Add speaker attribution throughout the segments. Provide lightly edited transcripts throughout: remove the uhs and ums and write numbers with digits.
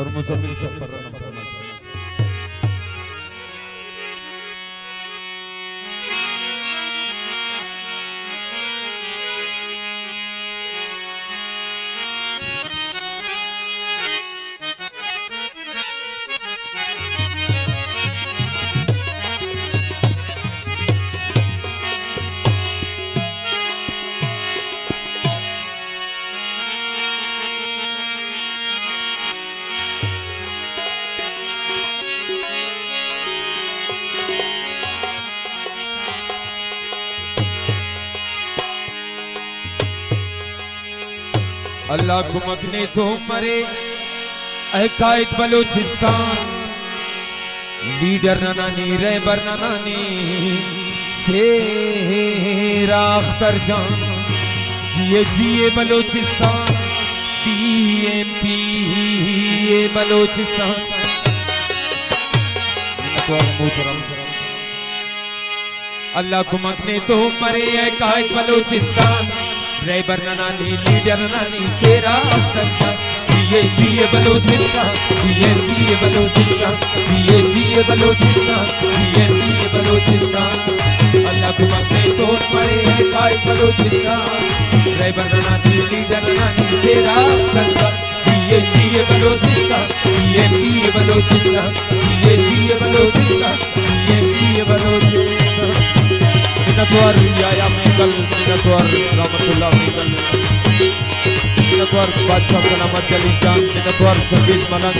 Speaker 1: और मुसम्मिल सब पर रहम फरमा। अल्लाह को मकने तो मरे कायद बलूचिस्तान लीडर नानी रहबर नानी शेरा अख्तर जान जिए जिए बलूचिस्तान पीएमपी बलूचिस्तान। अल्लाह को मकने तो मरे कायद बलूचिस्तान रहबर नानी लीडर नानी शेरा अख्तर जान जिए जिए बलूचिस्तान जिए बलूचिस्तान जिए बलूचिस्तान जिए बलूचिस्तान। अल्लाह को मकने तो मरे कायद बलूचिस्तान रहबर नानी लीडर नानी शेरा अख्तर जान जिए बलूचिस्तान जिए बलूचिस्तान जिए बलूचिस्तान जिए बलूचिस्तान। मिनतवार या मेकल मिनतवार रहमतुल्लाह मेकल मिनतवार बादशाह सलामत जली जान मिनतवार 26 मलंग।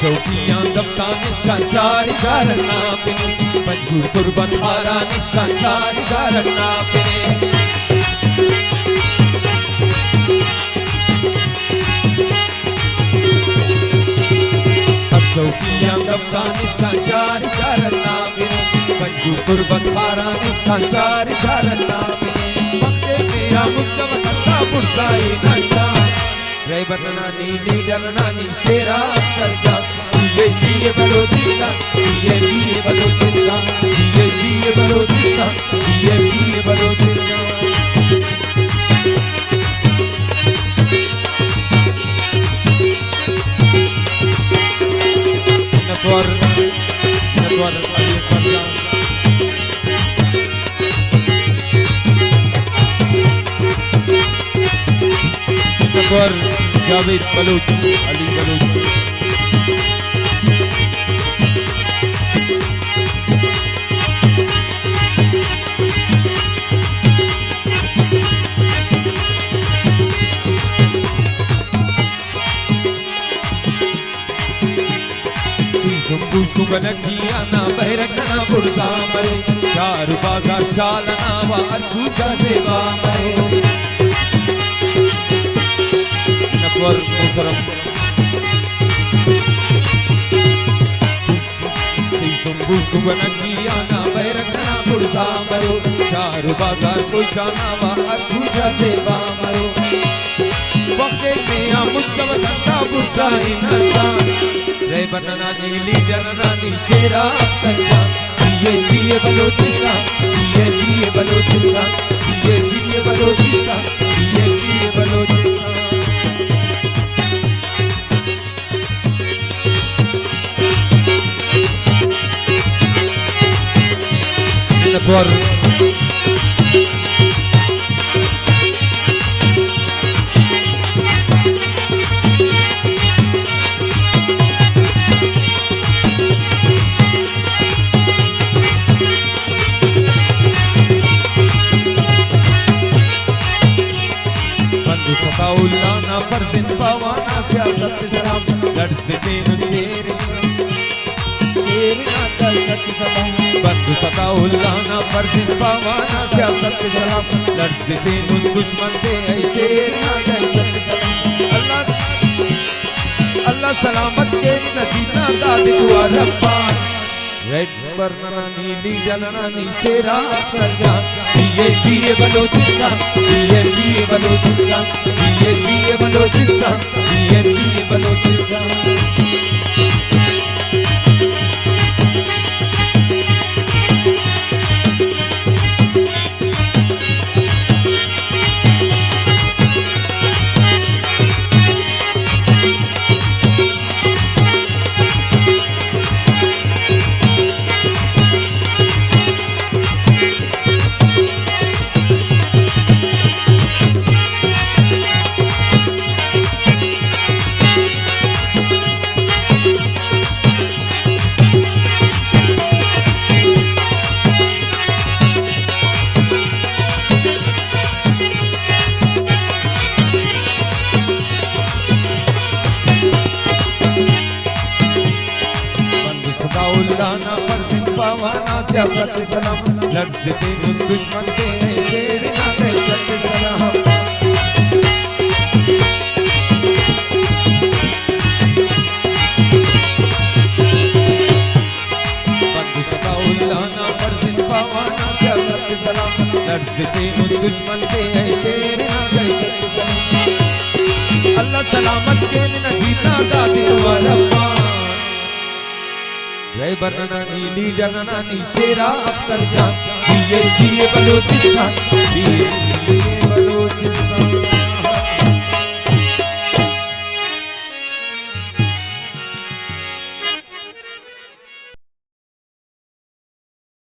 Speaker 1: चौकियां दफ्तार इसका चार रखना पिने मजबूर कुर्बन हारा इसका चार रखना पिने। अब चौकियां दफ्तार इसका चार रखना पिने मजबूर कुर्बन हारा इसका चार रखना पिने। वक्ते मेरा मुस्तफा बुरसाई नशा रहबर नानी लीडर नानी शेरा अख्तर जान जिए बलूचिस्तान जिए बलूचिस्तान जिए बलूचिस्तान जिए Balochistan. Natwar Natwar Ali Farzan Natwar Javed Baloch Ali Baloch. Busco ganakiana bayrakana burza mare char baza chalana wa arjuja seva mare। Natwar मुहतरम busco ganakiana bayrakana burza mare char baza koi jana wa arjuja seva mare। वक्ते में मुस्तफा सत्ता burza inata रहबर नानी लीडर नानी शेरा अख्तर जान जिए बलूचिस्तान जिए बलूचिस्तान जिए बलूचिस्तान जिए बलूचिस्तान। नटवर सताउल्लाना फर्जिन पवाना सियासत सलाम लड़ से तेनु शेर ना कर सत सलाम बंधु सताउल्लाना फर्जिन पवाना सियासत सलाम लड़ से तेनु दुश्मन से शेर ना कर सत सलाम। अल्लाह सलामत के नसीब ना दाद दुआ रब्बा रहबर नानी लीडर नानी शेरा अख्तर जान जिए बलूचिस्तान जिए बलूचिस्तान। जिए बलोचिस्तान, जिए बलोचिस्तान। सदाउल्लाना फर्जिन पावाना सियासत सलाम, लड़ते उस दुश्मन के शेर ना दहशत सलाम। सदाउल्लाना फर्जिन पावाना सियासत सलाम, लड़ते उस दुश्मन के शेर ना दहशत सलाम। अल्लाह सलामत के नजीबना गादिल वाला जय बरनानी लीडर नानी शेरा अख्तर जान, जिए बलोचिस्तान, जिए